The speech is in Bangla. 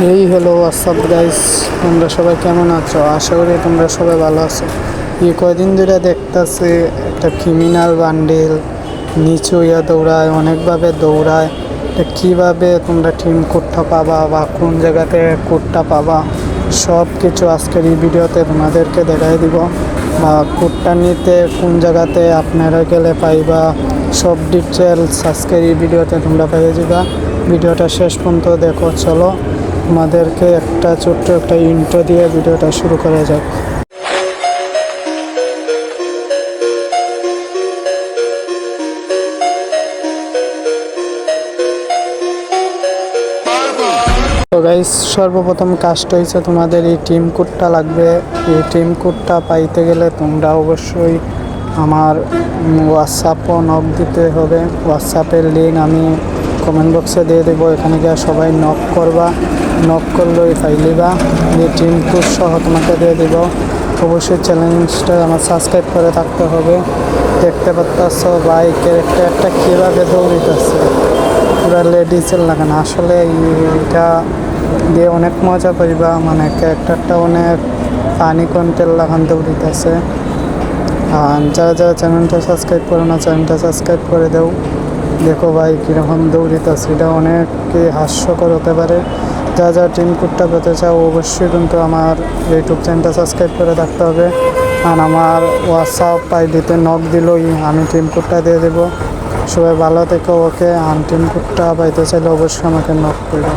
এই হলো হোয়াটসঅ্যাপ গাইস, তোমরা সবাই কেমন আছো? আশা করি তোমরা সবাই ভালো আছো। এই কয়দিন ধরে দেখতেছি একটা ক্রিমিনাল বান্ডিল নিচু ইয়া দৌড়ায়, অনেকভাবে দৌড়ায়। এটা কীভাবে তোমরা টিম কোডটা পাবা বা কোন জায়গাতে কোডটা পাবা সব কিছু আজকের এই ভিডিওতে তোমাদেরকে দেখাই দিব। বা কোডটা নিতে কোন জায়গাতে আপনারা গেলে পাইবা সব ডিটেলস আজকের এই ভিডিওতে তোমরা পেয়ে যাবা। ভিডিওটা শেষ পর্যন্ত দেখো। চলো আমাদেরকে একটা ছোট্ট একটা ইন্ট্রো দিয়ে ভিডিওটা শুরু করা যাক। তো গাইস, সর্বপ্রথম কাজটা হয়েছে তোমাদের এই টিম কোডটা লাগবে। এই টিম কোডটা পাইতে গেলে তোমরা অবশ্যই আমার হোয়াটসঅ্যাপও নক দিতে হবে। হোয়াটসঅ্যাপের লিঙ্ক আমি কমেন্ট বক্সে দিয়ে দেবো, এখানে গিয়ে সবাই নক করবা। নক করলেই পাইলিবা। এই টিম কোড সহ তোমাকে দিয়ে দেব। অবশ্যই চ্যালেঞ্জটা আমার সাবস্ক্রাইব করে থাকতে হবে। দেখতে পাচ্ছ বাইকের একটা কীভাবে দৌড়িতেছে, পুরা লেডিসের লাগানো। আসলে এটা দিয়ে অনেক মজা পাইবা, মানে ক্যারেক্টারটা অনেক পানি কন্টেল লাগান দৌড়িতেছে। আর যারা চ্যানেলটা সাবস্ক্রাইব করো না, চ্যানেলটা সাবস্ক্রাইব করে দেও। দেখো ভাই কীরকম দৌড়িতেছে, এটা অনেককে হাস্যকর হতে পারে। যা টিম কোডটা পেতে চাও অবশ্যই কিন্তু আমার ইউটিউব চ্যানেলটা সাবস্ক্রাইব করে থাকতে হবে। আর আমার হোয়াটসঅ্যাপ আইডিতে নক দিলেই আমি টিম কোডটা দিয়ে দেবো। সবাই ভালো থেকো, ওকে। আর টিম কোডটা পাইতে চাইলে অবশ্যই আমাকে নক করবে।